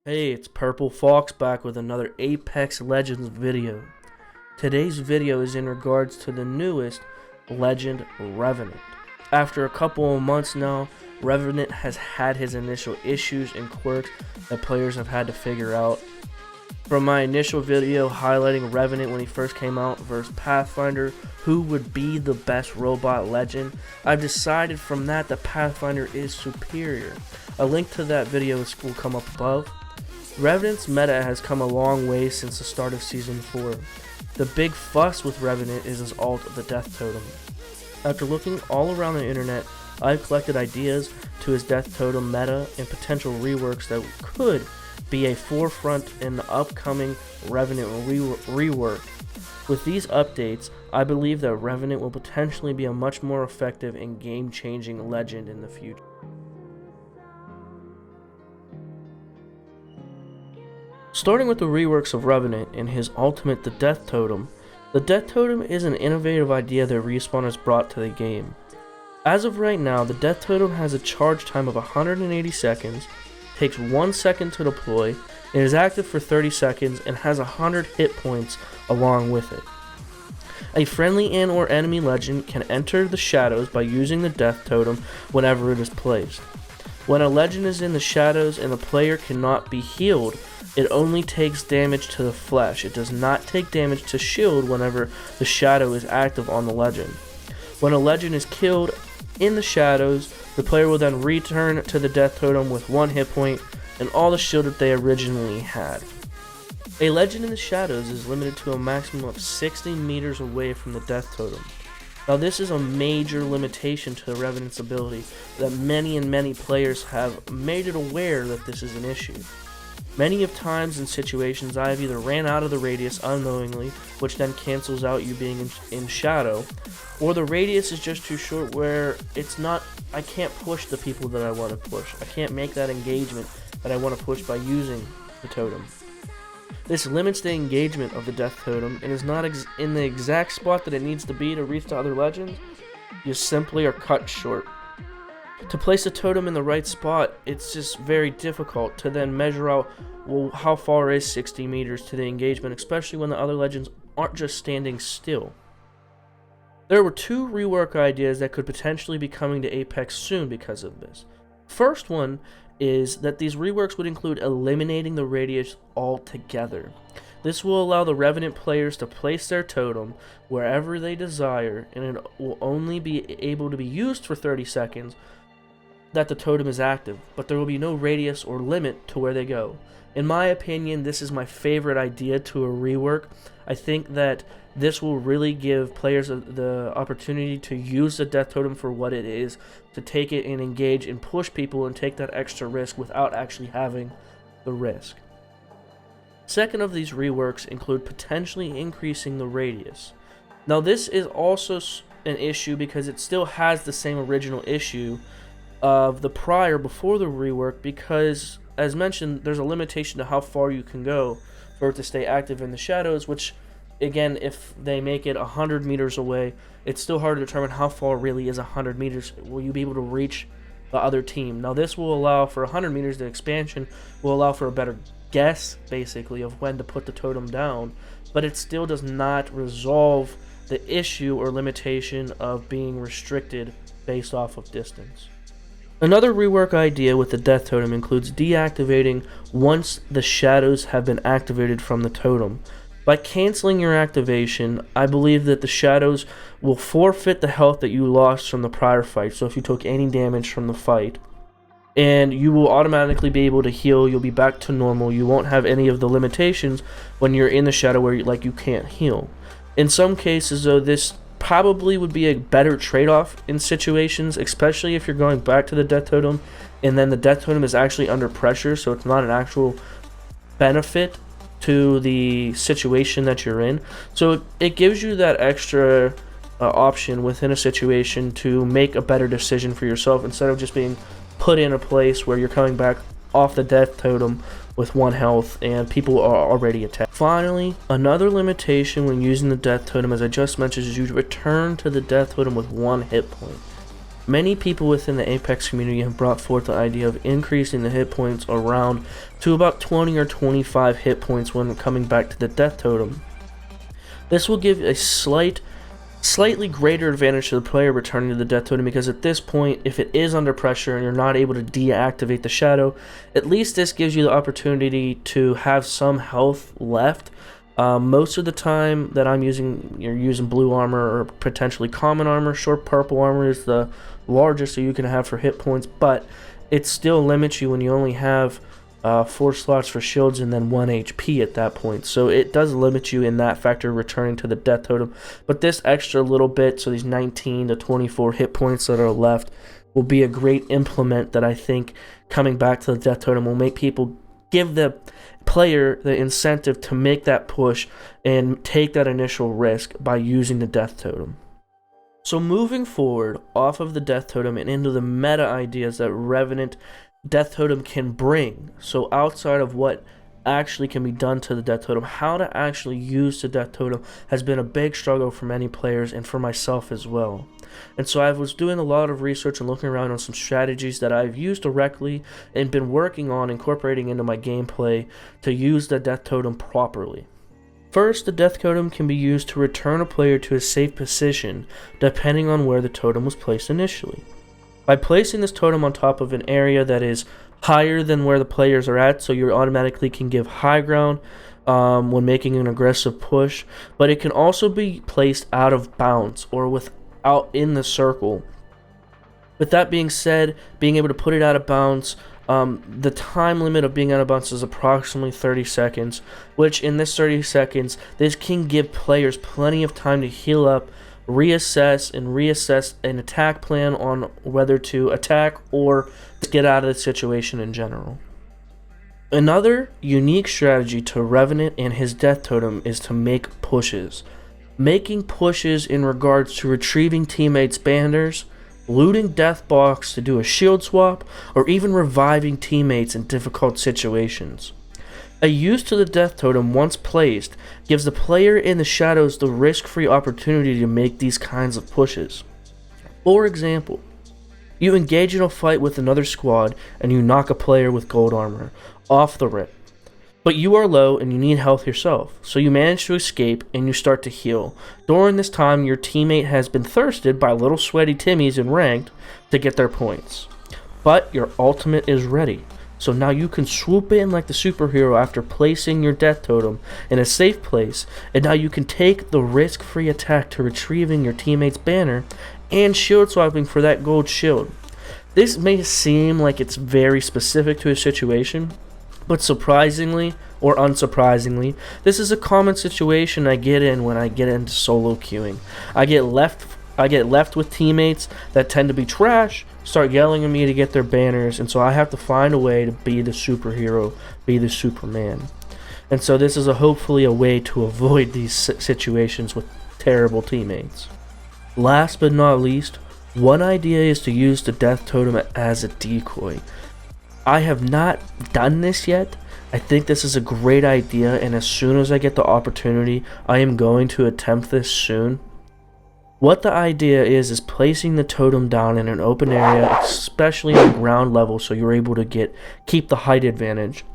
Hey, it's Purple Fox back with another Apex Legends video. Today's video is in regards to the newest legend, Revenant. After a couple of months now, Revenant has had his initial issues and quirks that players have had to figure out. From my initial video highlighting Revenant when he first came out versus Pathfinder, who would be the best robot legend, I've decided from that Pathfinder is superior. A link to that video will come up above. Revenant's meta has come a long way since the start of Season 4. The big fuss with Revenant is his ult, the Death Totem. After looking all around the internet, I've collected ideas to his Death Totem meta and potential reworks that could be a forefront in the upcoming Revenant rework. With these updates, I believe that Revenant will potentially be a much more effective and game-changing legend in the future. Starting with the reworks of Revenant and his ultimate, the Death Totem. The Death Totem is an innovative idea that Respawn has brought to the game. As of right now, the Death Totem has a charge time of 180 seconds, takes 1 second to deploy, and is active for 30 seconds and has 100 hit points along with it. A friendly and or enemy legend can enter the shadows by using the Death Totem whenever it is placed. When a legend is in the shadows and the player cannot be healed, it only takes damage to the flesh. It does not take damage to shield whenever the shadow is active on the legend. When a legend is killed in the shadows, the player will then return to the Death Totem with 1 hit point and all the shield that they originally had. A legend in the shadows is limited to a maximum of 60 meters away from the Death Totem. Now this is a major limitation to the Revenant's ability that many players have made it aware that this is an issue. Many of times in situations I have either ran out of the radius unknowingly, which then cancels out you being in shadow, or the radius is just too short where I can't push the people that I want to push. I can't make that engagement that I want to push by using the totem. This limits the engagement of the Death Totem and is not in the exact spot that it needs to be to reach the other legends. You simply are cut short. To place a totem in the right spot, it's just very difficult to then measure out, well, how far is 60 meters to the engagement, especially when the other legends aren't just standing still. There were 2 rework ideas that could potentially be coming to Apex soon because of this. First one is that these reworks would include eliminating the radius altogether. This will allow the Revenant players to place their totem wherever they desire, and it will only be able to be used for 30 seconds that the totem is active, but there will be no radius or limit to where they go. In my opinion, this is my favorite idea to a rework. I think that this will really give players the opportunity to use the Death Totem for what it is, to take it and engage and push people and take that extra risk without actually having the risk. Second of these reworks include potentially increasing the radius. Now this is also an issue because it still has the same original issue of the prior before the rework, because as mentioned, there's a limitation to how far you can go for it to stay active in the shadows, which again, if they make it 100 meters away, it's still hard to determine how far really is 100 meters. Will you be able to reach the other team? Now this will allow for 100 meters. The expansion will allow for a better guess basically of when to put the totem down, but it still does not resolve the issue or limitation of being restricted based off of distance. Another rework idea with the Death Totem includes deactivating once the shadows have been activated from the totem. By canceling your activation, I believe that the shadows will forfeit the health that you lost from the prior fight, so if you took any damage from the fight, and you will automatically be able to heal. You'll be back to normal. You won't have any of the limitations when you're in the shadow where you can't heal. In some cases though, this probably would be a better trade-off in situations, especially if you're going back to the Death Totem and then the Death Totem is actually under pressure, so it's not an actual benefit to the situation that you're in. So it gives you that extra option within a situation to make a better decision for yourself instead of just being put in a place where you're coming back off the Death Totem with 1 health and people are already attacked. Finally, another limitation when using the Death Totem, as I just mentioned, is you return to the Death Totem with 1 hit point. Many people within the Apex community have brought forth the idea of increasing the hit points around to about 20 or 25 hit points when coming back to the Death Totem. This will give a slightly greater advantage to the player returning to the Death Totem, because at this point, if it is under pressure and you're not able to deactivate the shadow, at least this gives you the opportunity to have some health left. Most of the time that you're using blue armor or potentially common armor. Short purple armor is the largest that you can have for hit points, but it still limits you when you only have 4 slots for shields and then 1 HP at that point. So it does limit you in that factor returning to the Death Totem. But this extra little bit, so these 19 to 24 hit points that are left, will be a great implement that I think coming back to the Death Totem will make people give the player the incentive to make that push and take that initial risk by using the Death Totem. So moving forward off of the Death Totem and into the meta ideas that Revenant Death Totem can bring, so outside of what actually can be done to the Death Totem, how to actually use the Death Totem has been a big struggle for many players and for myself as well. And so I was doing a lot of research and looking around on some strategies that I've used directly and been working on incorporating into my gameplay to use the Death Totem properly. First, the Death Totem can be used to return a player to a safe position depending on where the totem was placed initially. By placing this totem on top of an area that is higher than where the players are at, so you automatically can give high ground when making an aggressive push, but it can also be placed out of bounds or out in the circle. With that being said, being able to put it out of bounds, the time limit of being out of bounds is approximately 30 seconds, which in this 30 seconds, this can give players plenty of time to heal up, reassess an attack plan on whether to attack or get out of the situation in general. Another unique strategy to Revenant and his Death Totem is to make pushes. Making pushes in regards to retrieving teammates' banners, looting death box to do a shield swap, or even reviving teammates in difficult situations. A use to the Death Totem once placed gives the player in the shadows the risk-free opportunity to make these kinds of pushes. For example, you engage in a fight with another squad and you knock a player with gold armor off the rip. But you are low and you need health yourself, so you manage to escape and you start to heal. During this time, your teammate has been thirsted by little sweaty Timmies in ranked to get their points. But your ultimate is ready, so now you can swoop in like the superhero after placing your Death Totem in a safe place, and now you can take the risk-free attack to retrieving your teammate's banner and shield swapping for that gold shield. This may seem like it's very specific to a situation, but surprisingly, or unsurprisingly, this is a common situation I get in when I get into solo queuing. I get left with teammates that tend to be trash, start yelling at me to get their banners, and so I have to find a way to be the superhero, be the Superman. And so this is hopefully a way to avoid these situations with terrible teammates. Last but not least, one idea is to use the Death Totem as a decoy. I have not done this yet. I think this is a great idea, and as soon as I get the opportunity, I am going to attempt this soon. What the idea is placing the totem down in an open area, especially on ground level, so you're able to keep the height advantage.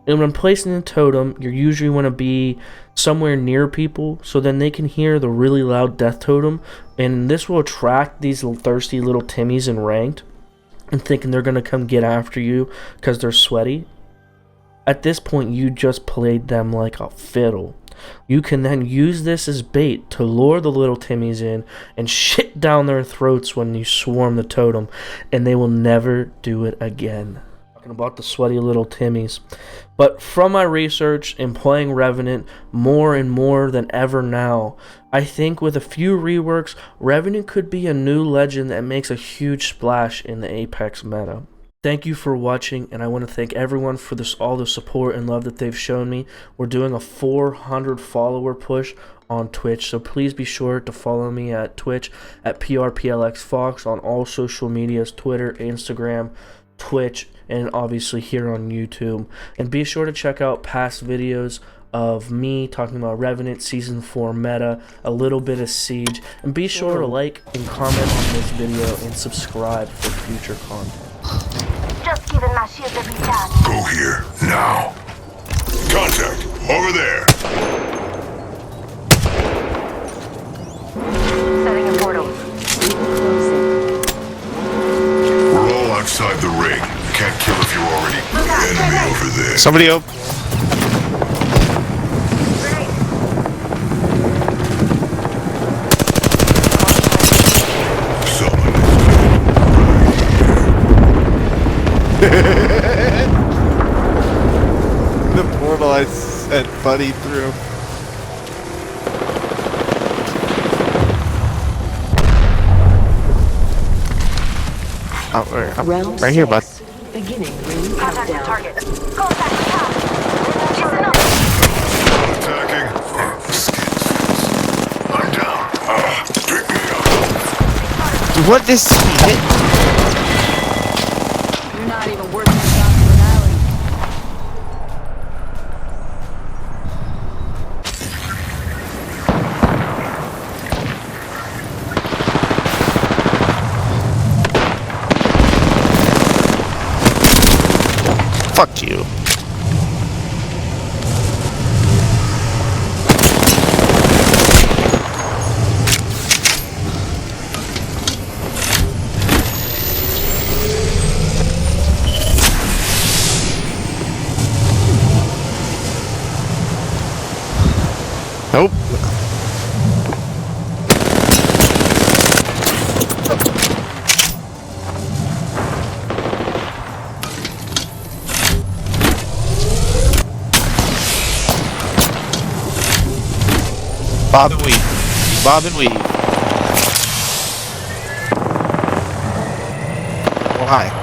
And when placing the totem, you usually want to be somewhere near people, so then they can hear the really loud Death Totem, and this will attract these thirsty little Timmies in ranked, and thinking they're going to come get after you because they're sweaty. At this point, you just played them like a fiddle. You can then use this as bait to lure the little Timmies in and shit down their throats when you swarm the totem, and they will never do it again. Talking about the sweaty little Timmies. But from my research and playing Revenant more and more than ever now, I think with a few reworks, Revenant could be a new legend that makes a huge splash in the Apex meta. Thank you for watching, and I want to thank everyone for all the support and love that they've shown me. We're doing a 400 follower push on Twitch, so please be sure to follow me at Twitch at PRPLXFox on all social medias, Twitter, Instagram, Twitch, and obviously here on YouTube. And be sure to check out past videos of me talking about Revenant Season 4 meta, a little bit of Siege, and be sure to like and comment on this video and subscribe for future content. Just giving my shield a recharge. Go here, now. Contact, over there. Setting a portal. We're all outside the ring. Can't kill if you're already enemy over there. Somebody up. Someone The portal I sent Buddy through. Oh, right here, bud. Beginning ring Contact the countdown. target. Contact the top. Choosing up. attacking. I'm down. Pick me up. What this hit? You're not even worth the stop of an alley. Fuck you. Nope. Bob and weave. Bob and weave. Why?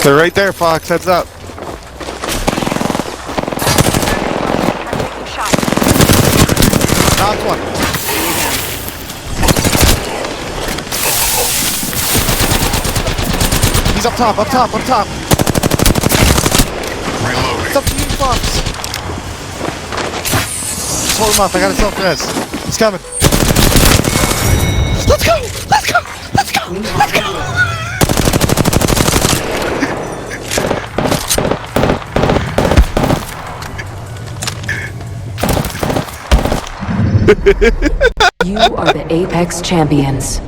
They're right there, Fox. Heads up. Knocked one. He's up top, up top, up top. Reloading. It's up to you, Fox. Just hold him off. I got a self-res. He's coming. Let's go! Let's go! Let's go! Let's go! You are the Apex Champions.